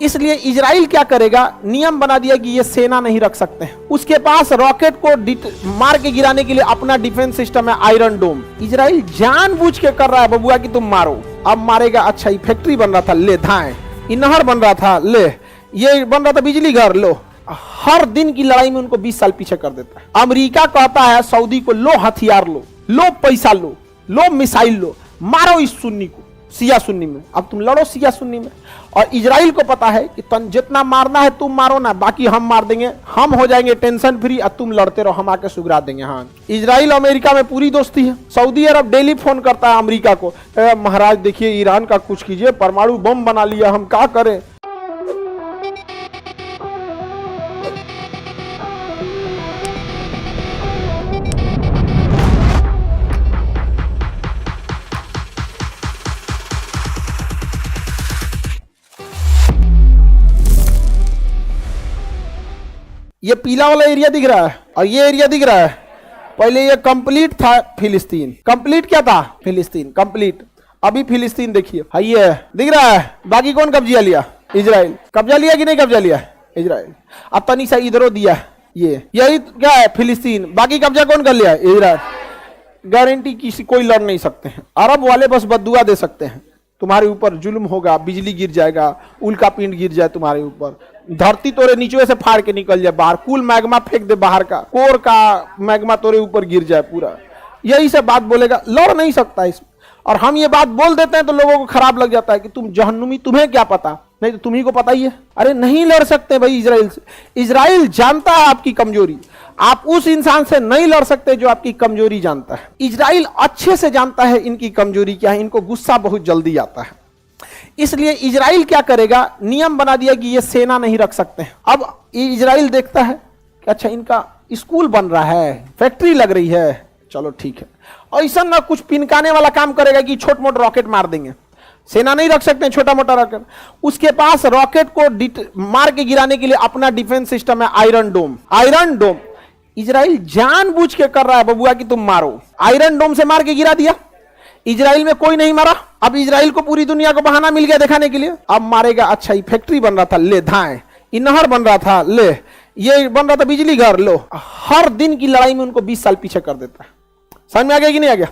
इसलिए इजराइल क्या करेगा, नियम बना दिया कि ये सेना नहीं रख सकते हैं। उसके पास रॉकेट को मार के गिराने के लिए अपना डिफेंस सिस्टम है आयरन डोम। इजराइल जानबूझ के कर रहा है बबुआ कि तुम मारो। अब मारेगा। अच्छा ये फैक्ट्री बन रहा था, ले धाए, ये नहर बन रहा था, ले, ये बन रहा था बिजली घर, लो। हर दिन की लड़ाई में उनको 20 साल पीछे कर देता है। अमेरिका कहता है सऊदी को, लो हथियार लो, लो पैसा लो, लो मिसाइल लो, मारो इस सुन्नी को, शिया सुन्नी में। अब तुम लड़ो शिया सुन्नी में। और इजराइल को पता है कि जितना मारना है तुम मारो ना, बाकी हम मार देंगे, हम हो जाएंगे टेंशन फ्री, और तुम लड़ते रहो, हम आके सुगरा देंगे। हाँ, इजराइल अमेरिका में पूरी दोस्ती है। सऊदी अरब डेली फोन करता है अमेरिका को, महाराज देखिए ईरान का कुछ कीजिए, परमाणु बम बना लिया, हम क्या करें। ये पीला वाला एरिया दिख रहा है और ये एरिया दिख रहा है, पहले ये कंप्लीट था फिलिस्तीन। कंप्लीट क्या था? फिलिस्तीन कंप्लीट। अभी फिलिस्तीन देखिए, हाँ ये दिख रहा है। बाकी कौन कब्जा लिया? इजराइल। कब्जा लिया कि नहीं कब्जा लिया? इजराइल। अब तनी सा इधरों दिया, ये यही क्या है? फिलिस्तीन। बाकी कब्जा कौन कर लिया? इजराइल। गारंटी किसी कोई लड़ नहीं सकते हैं। अरब वाले बस बद्दुआ दे सकते हैं, तुम्हारे ऊपर जुल्म होगा, बिजली गिर जाएगा, उल्का पिंड गिर जाए तुम्हारे ऊपर, धरती तोरे नीचे से फाड़ के निकल जाए बाहर, कुल मैग्मा फेंक दे बाहर का, कोर का मैग्मा तोरे ऊपर गिर जाए पूरा। यही सब बात बोलेगा, लड़ नहीं सकता इसमें। और हम ये बात बोल देते हैं तो लोगों को खराब लग जाता है कि तुम जहन्नुमी, तुम्हें क्या पता, नहीं तो तुम्ही को पता ही है। अरे नहीं लड़ सकते भाई इजराइल से। इजराइल जानता है आपकी कमजोरी, आप उस इंसान से नहीं लड़ सकते जो आपकी कमजोरी जानता है। इजराइल अच्छे से जानता है इनकी कमजोरी क्या है, इनको गुस्सा बहुत जल्दी आता है। इसलिए इजराइल क्या करेगा, नियम बना दिया कि ये सेना नहीं रख सकते हैं। अब इजराइल देखता है कि अच्छा इनका स्कूल बन रहा है, फैक्ट्री लग रही है, चलो ठीक है, और ऐसा ना कुछ पिनकाने वाला काम करेगा कि छोट मोट रॉकेट मार देंगे। सेना नहीं रख सकते हैं छोटा मोटा रॉकेट। उसके पास रॉकेट को मार के गिराने के लिए अपना डिफेंस सिस्टम है आयरन डोम। आयरन डोम इजराइल जानबूझ के कर रहा है बबुआ कि तुम मारो। आयरन डोम से मार के गिरा दिया। इजराइल में कोई नहीं मारा। अब इजराइल को पूरी दुनिया को बहाना मिल गया दिखाने के लिए, अब मारेगा। अच्छा ये फैक्ट्री बन रहा था, ले धाए, ये नहर बन रहा था, ले, ये बन रहा था बिजली घर, लो। हर दिन की लड़ाई में उनको 20 साल पीछे कर देता है। समझ में आ गया कि नहीं आ गया?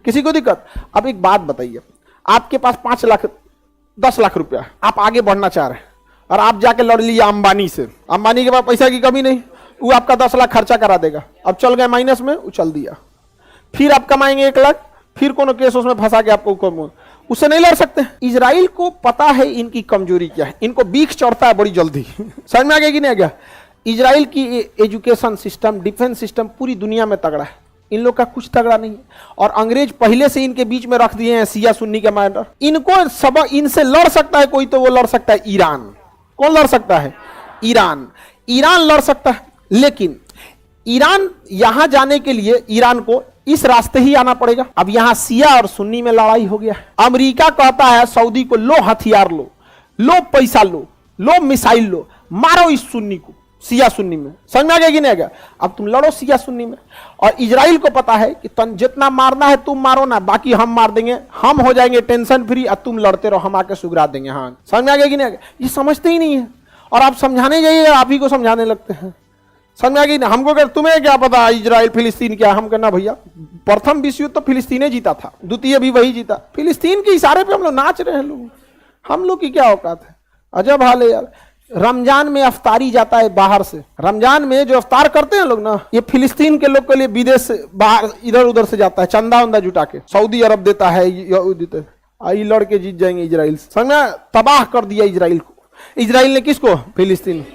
किसी को दिक्कत? अब एक बात बताइए, आपके पास 5 लाख 10 लाख रुपया, आप आगे बढ़ना चाह रहे हैं और आप जाके लड़ लिए अंबानी से। अंबानी के पास पैसा की कमी नहीं, वो आपका 10 लाख खर्चा करा देगा। अब चल गए माइनस में, उछल दिया। फिर आप कमाएंगे 1 लाख, फिर कोनो केस उसमें फंसा के आपको, उससे नहीं लड़ सकते। इजराइल को पता है इनकी कमजोरी क्या है, इनको बीख चढ़ता है बड़ी जल्दी। समझ में आ गया कि नहीं आ गया? इजराइल की एजुकेशन सिस्टम, डिफेंस सिस्टम पूरी दुनिया में तगड़ा है, इन लोग का कुछ तगड़ा नहीं है। और अंग्रेज पहले से इनके बीच में रख दिए हैं शिया सुन्नी के मैटर। इनको सब, इनसे लड़ सकता है कोई तो वो लड़ सकता है ईरान। कौन लड़ सकता है? ईरान। ईरान लड़ सकता है, लेकिन ईरान यहां जाने के लिए ईरान को इस रास्ते ही आना पड़ेगा। अब यहां शिया और सुन्नी में लड़ाई हो गया। अमेरिका कहता है सऊदी को, लो हथियार लो, लो पैसा लो, लो मिसाइल लो, मारो इस सुन्नी को, शिया सुन्नी में। समझ में आ गया कि नहीं आ गया? अब तुम लड़ो शिया सुन्नी में। और इजराइल को पता है कि जितना मारना है तुम मारो ना, बाकी हम मार देंगे, हम हो जाएंगे टेंशन फ्री, और तुम लड़ते रहो, हम आके सुगरा देंगे। हाँ, समझ में आ गया कि नहीं आ गया? ये समझते ही नहीं है, और आप समझाने जाइए आप ही को समझाने लगते हैं। समझ में आ गई ना? हमको क्या, तुम्हें क्या पता इजराइल फिलिस्तीन क्या? हम कहना भैया प्रथम विश्व युद्ध तो फिलिस्तीने जीता था, द्वितीय भी वही जीता। फिलिस्तीन के इशारे पे हम लोग नाच रहे हैं। लोग, हम लोग की क्या औकात है? अजब हाल है यार। रमजान में अफ्तारी जाता है बाहर से, रमजान में जो अफ्तार करते हैं लोग ना, ये फिलिस्तीन के लोग के लिए विदेश से बाहर इधर उधर से जाता है, चंदा वंदा जुटा के। सऊदी अरब देता है, ये लड़के जीत जाएंगे इजराइल से। समझ में? तबाह कर दिया इजराइल को। इजराइल ने किसको? फिलिस्तीन।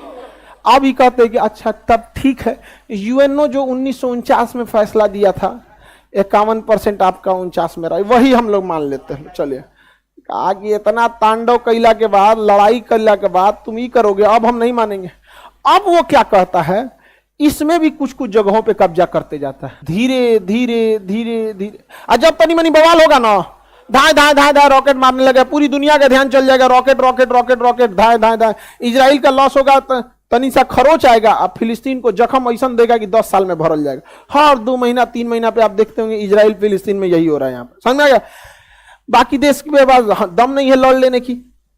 अब ही कहते हैं कि अच्छा तब ठीक है, यूएनओ जो 1949 में फैसला दिया था 51% आपका 49 में रहा, वही हम लोग मान लेते हैं। चलिए, आगे इतना तांडव कैला के बाद, लड़ाई कैला के बाद तुम ही करोगे, अब हम नहीं मानेंगे। अब वो क्या कहता है, इसमें भी कुछ कुछ जगहों पे कब्जा करते जाता है, धीरे धीरे धीरे धीरे। और जब तनी मनी बवाल होगा ना, धाए धाए धाए धाए रॉकेट मारने लगे, पूरी दुनिया का ध्यान चल जाएगा, रॉकेट रॉकेट रॉकेट रॉकेट, धाए धाए धाए। इजराइल का लॉस होगा, तनी सा खरोच आएगा। अब फिलिस्तीन को जख्म ऐसा देगा कि 10 साल में भरल जाएगा। हर 2 महीना 3 महीना पे आप देखते होंगे इजराइल फिलिस्तीन में यही हो रहा है। यहाँ पे समझ में आ गया? बाकी देश के पास दम नहीं है लड़ लेने की,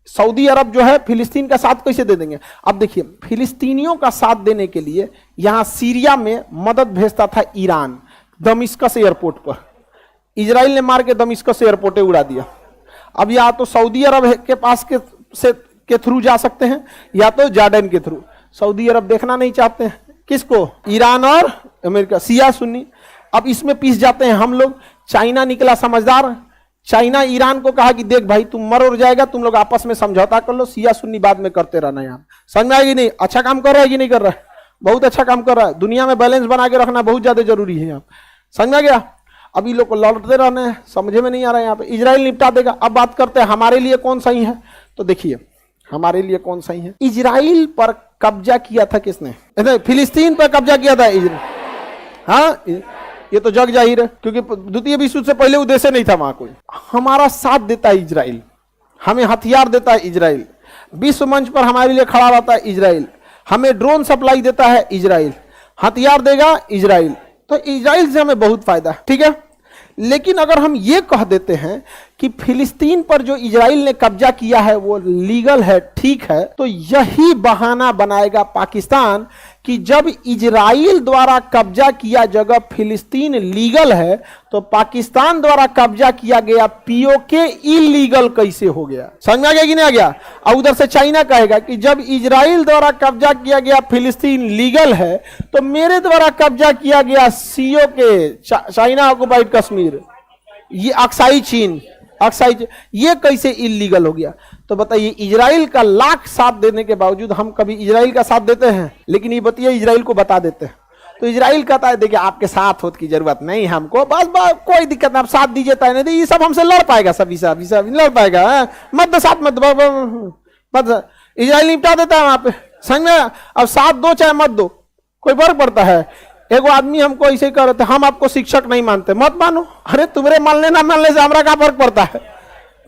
सऊदी अरब जो है फिलिस्तीन का साथ कैसे दे देंगे? अब देखिए, फिलिस्तीनियों का साथ देने के लिए यहां सीरिया में मदद भेजता था ईरान, दमिश्कस एयरपोर्ट पर। इजराइल ने मार के दमिश्कस एयरपोर्ट उड़ा दिया। अब या तो सऊदी अरब के पास के थ्रू जा सकते हैं या तो जॉर्डन के थ्रू। सऊदी अरब देखना नहीं चाहते हैं किसको? ईरान और अमेरिका, शिया सुन्नी। अब इसमें पीस जाते हैं हम लोग। चाइना निकला समझदार। चाइना ईरान को कहा कि देख भाई तुम मर और जाएगा, तुम लोग आपस में समझौता कर लो, शिया सुन्नी बाद में करते रहना। यहाँ समझ में आएगी नहीं? अच्छा काम कर रहा है कि नहीं कर रहा है? बहुत अच्छा काम कर रहा है। दुनिया में बैलेंस बना के रखना बहुत ज्यादा जरूरी है। यहाँ समझ में आ गया? अभी लोग को लौटते रहने हैं, समझे में नहीं आ रहा है। यहाँ पे इजराइल निपटा देगा। अब बात करते हैं हमारे लिए कौन सही है। तो देखिए हमारे लिए कौन सही है। इजराइल पर कब्जा किया था किसने? फिलिस्तीन पर कब्जा किया था इजराइल। हाँ, ये तो जग जाहिर है, क्योंकि द्वितीय विश्व युद्ध से पहले उद्देश्य नहीं था वहां कोई। हमारा साथ देता है इजराइल, हमें हथियार देता है इजराइल, विश्व मंच पर हमारे लिए खड़ा रहता है इजराइल, हमें ड्रोन सप्लाई देता है इजराइल, हथियार देगा इजराइल। तो इजराइल से हमें बहुत फायदा है, ठीक है। लेकिन अगर हम ये कह देते हैं कि फिलिस्तीन पर जो इजराइल ने कब्जा किया है वो लीगल है, ठीक है, तो यही बहाना बनाएगा पाकिस्तान कि जब इजराइल द्वारा कब्जा किया जगह फिलिस्तीन लीगल है तो पाकिस्तान द्वारा कब्जा किया गया पीओके इलीगल कैसे हो गया। समझ में आ गया कि नहीं आ गया? और उधर से चाइना कहेगा कि जब इजराइल द्वारा कब्जा किया गया फिलिस्तीन लीगल है तो मेरे द्वारा कब्जा किया गया सीओके चाइना ऑक्युपाइड कश्मीर, ये अक्साई चीन, ये कैसे इलीगल हो गया? तो बताइए, इजराइल का लाख साथ देने के बावजूद हम कभी इजराइल का साथ देते हैं? लेकिन ये बताइए इजराइल को बता देते हैं तो इजराइल कहता है देखिए आपके साथ होने की जरूरत नहीं हमको, बस कोई दिक्कत नहीं, आप साथ दीजिए तय नहीं, ये सब हमसे लड़ पाएगा, सब लड़ पाएगा, मत दो साथ, मत इजराइल निपटा देता है वहां पे। समझ में? अब साथ दो चाहे मत दो, कोई फर्क पड़ता है? एगो आदमी हमको ऐसे कह रहे थे, हम आपको शिक्षक नहीं मानते, मत मानो। अरे तुम्हारे मानने ना मानने से हमारा क्या फर्क पड़ता है?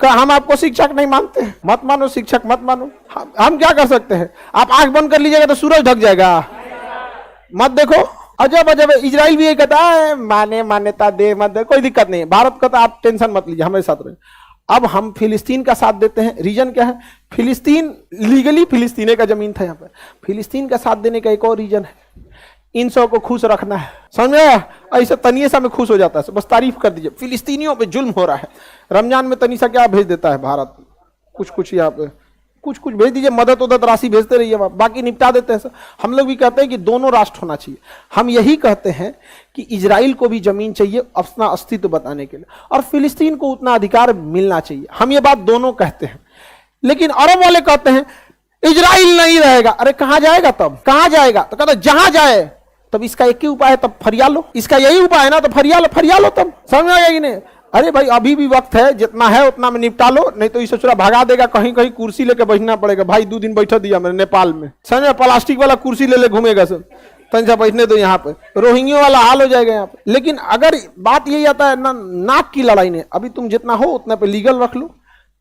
हम आपको शिक्षक नहीं मानते, मत मानो, शिक्षक मत मानो, हम क्या कर सकते हैं? आप आंख बंद कर लीजिएगा तो सूरज ढक जाएगा, मत देखो। अजब अजब इजराइल भी ये कहता है मान्यता दे मत दे, कोई दिक्कत नहीं, भारत का तो आप टेंशन मत लीजिए, हमारे साथ रहे। अब हम फिलिस्तीन का साथ देते हैं, रीजन क्या है? फिलिस्तीन लीगली फिलिस्तीने का जमीन था। यहाँ पे फिलिस्तीन का साथ देने का एक और रीजन है, इन सब को खुश रखना है। समझ में आया? ऐसे तनिसा में खुश हो जाता है, बस तारीफ कर दीजिए फिलिस्तीनियों पे जुल्म हो रहा है। रमजान में तनिसा क्या भेज देता है भारत, कुछ यहाँ पे कुछ भेज दीजिए, मदद उदद राशि भेजते रहिए, बाकी निपटा देते हैं। हम लोग भी कहते हैं कि दोनों राष्ट्र होना चाहिए। हम यही कहते हैं कि इजराइल को भी जमीन चाहिए अपना अस्तित्व बताने के लिए, और फिलिस्तीन को उतना अधिकार मिलना चाहिए। हम ये बात दोनों कहते हैं। लेकिन अरब वाले कहते हैं इजराइल नहीं रहेगा। अरे कहां जाएगा? तब कहां जाएगा? तो कहते जहां जाए, तब इसका एक ही उपाय है, तब फरिया लो। इसका यही उपाय है ना, तो फरिया लो तब। समझ में आ गया कि नहीं? अरे भाई अभी भी वक्त है, जितना है उतना में निपटा लो, नहीं तो इसे चुरा भागा देगा, कहीं कहीं कुर्सी लेके बैठना पड़ेगा। भाई 2 दिन बैठा दिया मैंने नेपाल में, समझ में? प्लास्टिक वाला कुर्सी ले घूमेगा सब, तंजा बैठने दो यहाँ पे, रोहिंग्या वाला हाल हो जाएगा यहाँ पे। लेकिन अगर बात यही आता है ना, नाक की लड़ाई ने, अभी तुम जितना हो उतना पे लीगल रख लो,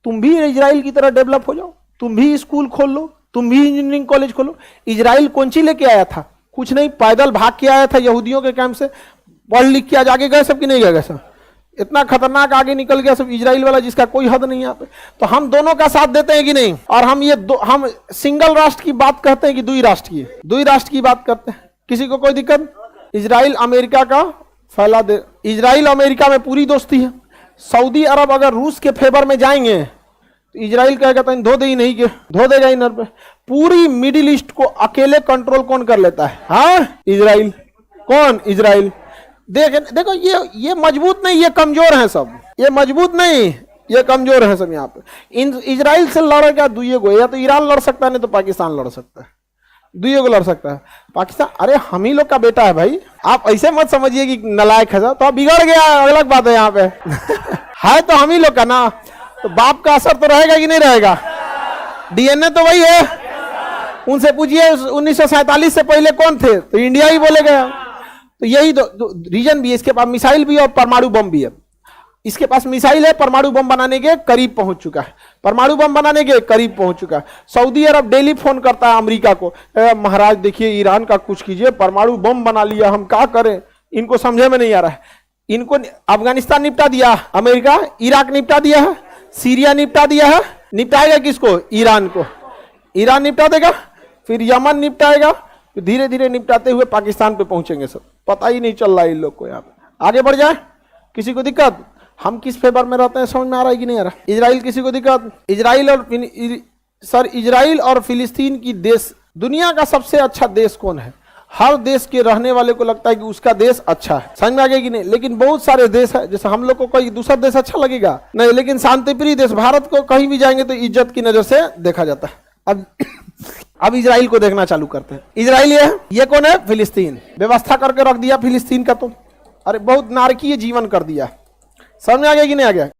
तुम भी इजराइल की तरह डेवलप हो जाओ, तुम भी स्कूल खोल लो, तुम भी इंजीनियरिंग कॉलेज खोलो। इजराइल कौन सी लेके आया था? कुछ नहीं, पैदल भाग के आया था यहूदियों के कैंप से, पढ़ लिख के आज आगे गए सब कि नहीं गए सब? इतना खतरनाक आगे निकल गया सब इजराइल वाला, जिसका कोई हद नहीं यहाँ पे। तो हम दोनों का साथ देते हैं कि नहीं? और हम हम सिंगल राष्ट्र की बात कहते हैं कि दुई राष्ट्र की बात करते हैं? किसी को कोई दिक्कत? इजराइल अमेरिका का फैला दे, इजराइल अमेरिका में पूरी दोस्ती है। सऊदी अरब अगर रूस के फेवर में जाएंगे तो इजराइल कहेगा तो धो दे ही नहीं, के धो देगा इधर पे। पूरी मिडिल ईस्ट को अकेले कंट्रोल कौन कर लेता है? हाँ, इजराइल। कौन? इजराइल। देखो ये मजबूत नहीं, ये कमजोर है सब, ये मजबूत नहीं, ये कमजोर है सब। यहाँ पे इजराइल से लड़ेगा दुइये को, या तो ईरान लड़ सकता है, नहीं तो पाकिस्तान लड़ सकता है, दुइये को लड़ सकता है पाकिस्तान। अरे हम ही लोग का बेटा है भाई, आप ऐसे मत समझिए कि नलायक है, तो बिगड़ गया अलग बात है यहाँ पे है तो हम ही लोग का ना, तो बाप का असर तो रहेगा कि नहीं रहेगा? डीएनए तो वही है। उनसे पूछिए 1947 से पहले कौन थे, तो इंडिया ही बोलेगा। तो यही रीजन भी है। इसके पास मिसाइल भी है और परमाणु बम भी है। इसके पास मिसाइल है, परमाणु बम बनाने के करीब पहुंच चुका है, परमाणु बम बनाने के करीब पहुंच चुका है। सऊदी अरब डेली फोन करता है अमेरिका को, महाराज देखिए ईरान का कुछ कीजिए, परमाणु बम बना लिया, हम क्या करें? इनको समझे में नहीं आ रहा है। इनको अफगानिस्तान निपटा दिया अमेरिका, इराक निपटा दिया है, सीरिया निपटा दिया है, निपटाएगा किसको? ईरान को। ईरान निपटा देगा, फिर यमन निपटाएगा, धीरे धीरे निपटाते हुए पाकिस्तान पे पहुंचेंगे सब। पता ही नहीं चल रहा है इन लोग को। यहाँ पे आगे बढ़ जाए, किसी को दिक्कत? हम किस फेवर में रहते हैं समझ में आ रहा है कि नहीं आ रहा? इजराइल, किसी को दिक्कत? इजराइल और फिलिस्तीन की देश, दुनिया का सबसे अच्छा देश कौन है? हर देश के रहने वाले को लगता है कि उसका देश अच्छा है, समझ में आ गया कि नहीं? लेकिन बहुत सारे देश है, जैसे हम लोग को कोई दूसरा देश अच्छा लगेगा नहीं, लेकिन शांतिप्रिय देश भारत को कहीं भी जाएंगे तो इज्जत की नजर से देखा जाता है। अब इजराइल को देखना चालू करते हैं। इजराइल ये कौन है? फिलिस्तीन। व्यवस्था करके रख दिया फिलिस्तीन का, तो अरे बहुत नारकीय जीवन कर दिया। समझ में आ गया कि नहीं आ गया?